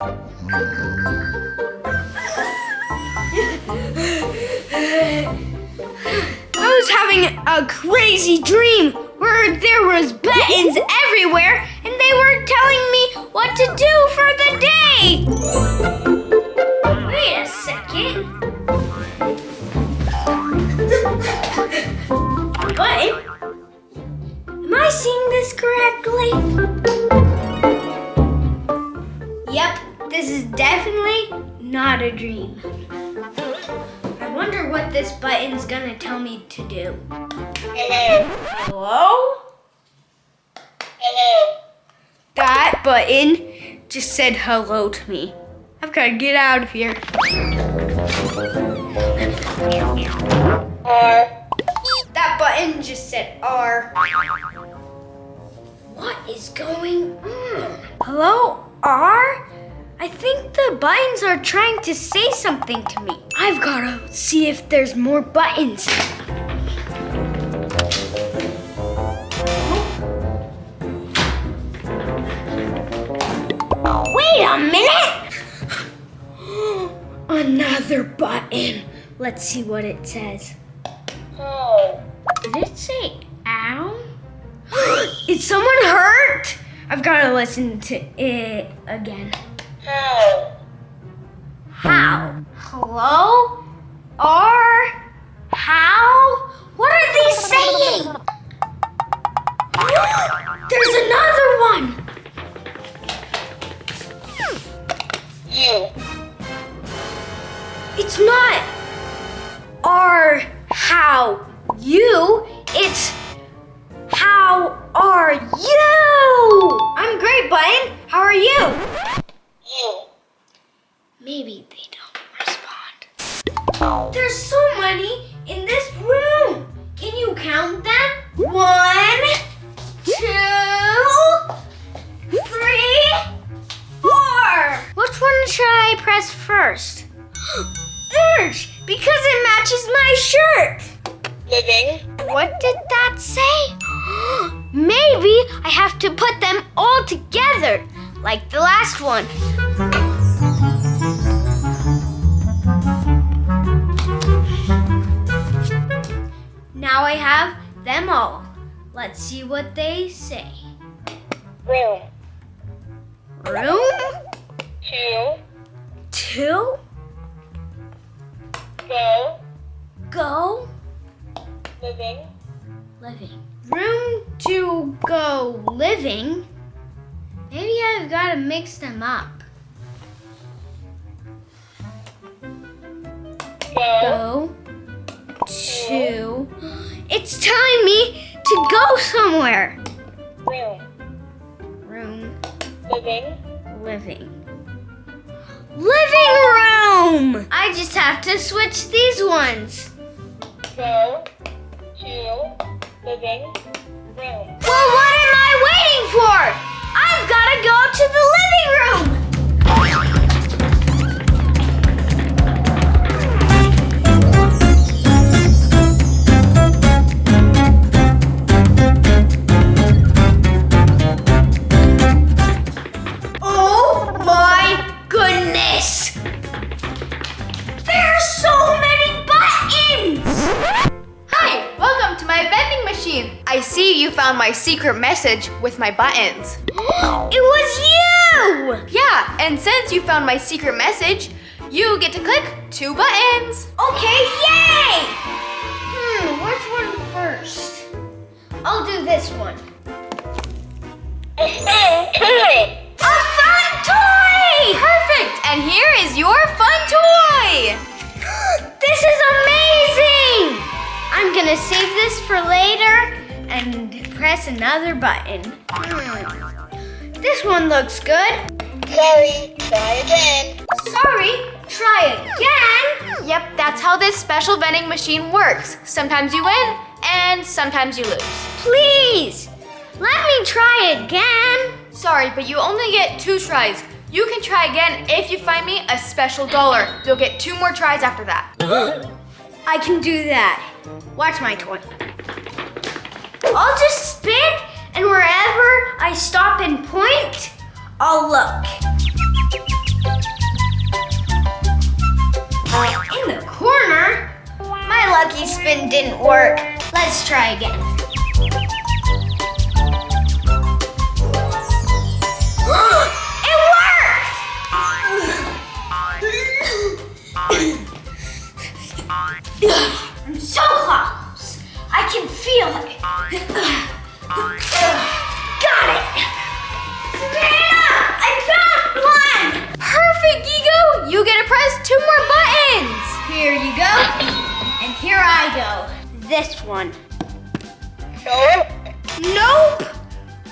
I was having a crazy dream where there was buttons everywhere and they were telling me what to do for the day. Wait a second. What? Am I seeing this correctly? Yep, this is definitely not a dream. I wonder what this button's gonna tell me to do. Hello? Hello. That button just said hello to me. I've gotta get out of here. R. That button just said R. What is going on? Hello, R? I think the buttons are trying to say something to me. I've gotta see if there's more buttons. Wait a minute! Another button. Let's see what it says. Oh. Did it say ow? Is someone hurt? I've gotta listen to it again. How? How? Hello? R? How? What are they saying? There's another one! You. It's not R, how, you. It's how are you? I'm great, button. How are you? You. Maybe they don't respond. There's so many in this room. Can you count them? 1, 2, 3, 4. Which one should I press first? Orange, because it matches my shirt. Living. What did that say? Maybe I have to put them all together, like the last one. Now I have them all. Let's see what they say. Room. Room? 2. 2? Go. Go. Living. Living. Room to go living? Maybe I've got to mix them up. Go. Go to. It's telling me to go somewhere. Room. Room. Living. Living. Living room! I just have to switch these ones. Go. To. Living. Room. Well, what am I waiting for? I've got to go to the living room. Oh my goodness! There are so many buttons! Hi, welcome to my vending machine. I see you found my secret message with my buttons. It was you! Yeah, and since you found my secret message, you get to click 2 buttons. Okay, yay! Which one first? I'll do this one. A fun toy. A fun toy! Perfect, and here is your fun toy. This is amazing! I'm gonna save this for later and press another button. This one looks good. Sorry. Try again. Sorry, try again. Yep, that's how this special vending machine works. Sometimes you win, and sometimes you lose. Please, let me try again. Sorry, but you only get 2 tries. You can try again if you find me a special dollar. You'll get 2 more tries after that. I can do that. Watch my toy. I'll just spin, and wherever I stop and point, I'll look. didn't work. Let's try again. It worked! I'm so close. I can feel it. Got it. Savannah, I found one. Perfect, Gigo! You get to press 2 more buttons! Here you go. And here I go. This one. No. Nope.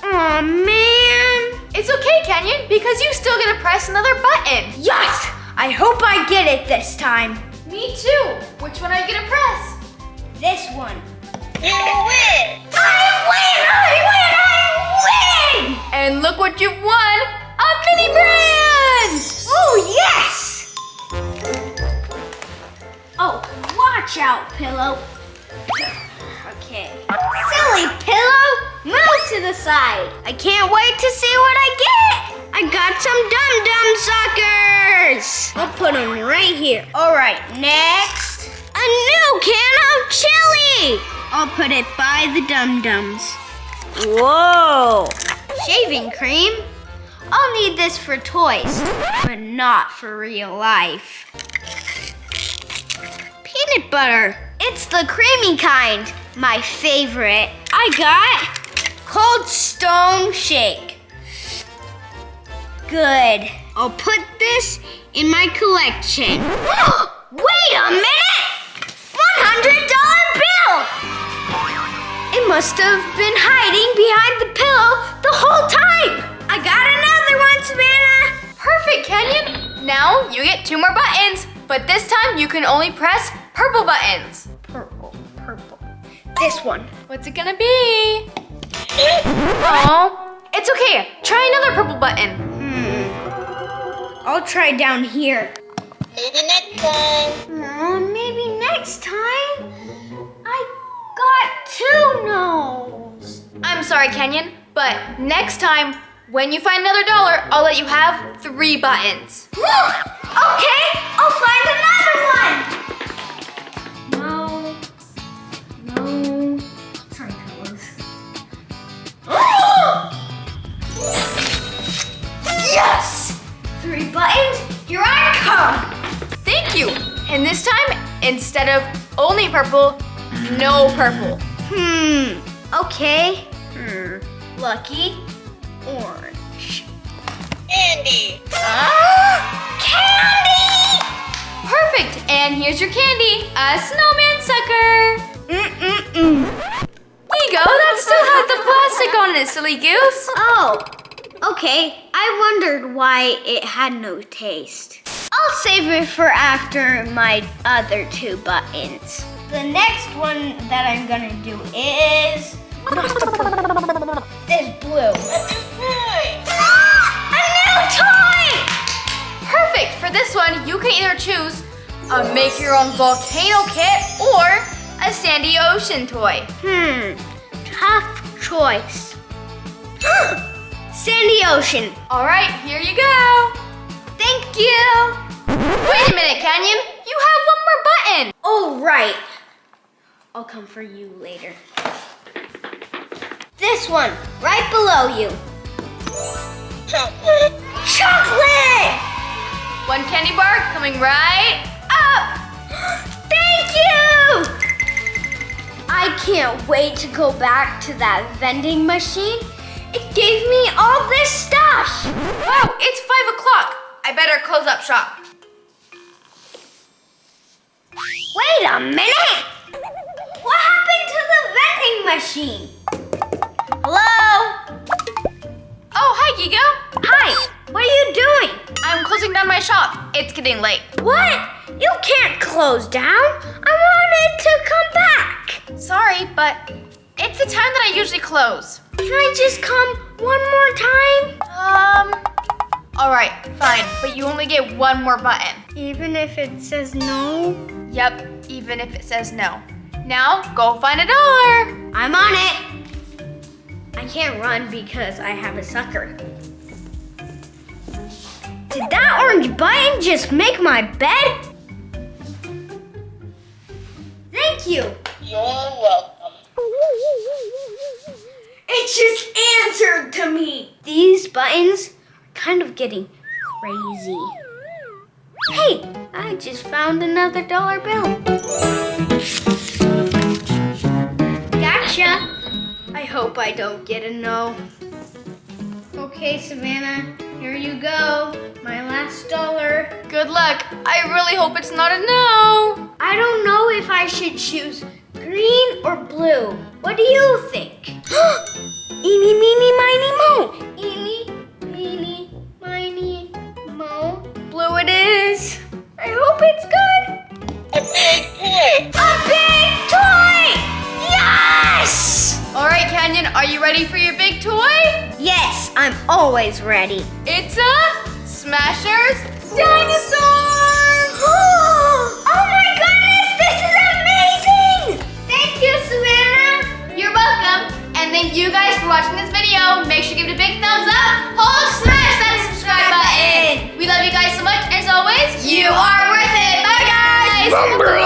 Aw, man. It's okay, Canyon, because you still get to press another button. Yes! I hope I get it this time. Me too. Which one are you gonna press? This one. You win. I win! And look what you've won! A mini brands! Oh, yes! Oh, watch out, Pillow. Okay. Silly Pillow, move to the side. I can't wait to see what I get. I got some dum-dum suckers. I'll put them right here. All right, next. A new can of chili. I'll put it by the dum-dums. Whoa. Shaving cream. I'll need this for toys, but not for real life. Peanut butter. It's the creamy kind. My favorite. I got Cold Stone Shake. Good. I'll put this in my collection. Wait a minute! $100 bill! It must have been hiding behind the pillow the whole time. I got another one, Savannah. Perfect, Canyon! Now you get 2 more buttons, but this time you can only press purple buttons. Purple. This one. What's it gonna be? Oh, it's okay. Try another purple button. I'll try down here. Maybe next time. Maybe next time. I got 2 no's. I'm sorry, Canyon, but next time when you find another dollar, I'll let you have 3 buttons. Okay, I'll find another one. No. Sorry, fellas. Yes! 3 buttons, here I come. Thank you. And this time, instead of only purple, no purple. Okay. Lucky orange. Candy. Candy! Perfect. And here's your candy, a snowman sucker. Here you go. That still has the plastic on it, silly goose. Oh, okay. I wondered why it had no taste. I'll save it for after my other 2 buttons. The next one that I'm gonna do is this blue. A new toy! Perfect. For this one, you can either choose a make your own volcano kit or a sandy ocean toy. Tough choice. Sandy Ocean. All right, here you go. Thank you. Wait a minute, Canyon. You have 1 more button. Oh, right. I'll come for you later. This one, right below you. Chocolate. Chocolate! 1 candy bar coming right up. Thank you! I can't wait to go back to that vending machine. It gave me all this stuff. Wow, it's 5 o'clock. I better close up shop. Wait a minute! What happened to the vending machine? Hello? Oh, hi, Gigo. Hi, what are you doing? I'm closing down my shop. It's getting late. What? You can't close down. I wanted to come back. Sorry, but it's the time that I usually close. Can I just come one more time? All right, fine, but you only get 1 more button. Even if it says no? Yep, even if it says no. Now, go find $1. I'm on it. I can't run because I have a sucker. Did that orange button just make my bed? Thank you. You're welcome. It just answered to me. These buttons are kind of getting crazy. Hey, I just found another dollar bill. Gotcha. I hope I don't get a no. Okay, Savannah, here you go. My last dollar. Good luck. I really hope it's not a no. I don't know if I should choose green or blue. What do you think? Eeny, meeny, miny, mo. Eeny, meeny, miny, mo. Blue it is. I hope it's good. A big toy. A big toy! Yes! All right, Canyon, are you ready for your big toy? Yes, I'm always ready. It's a Smashers Dinosaur! Oh my goodness, this is amazing! Thank you, Savannah. You're welcome. And thank you guys for watching this video. Make sure to give it a big thumbs up. Smash that subscribe button. We love you guys so much. As always, you are worth it. Bye, guys.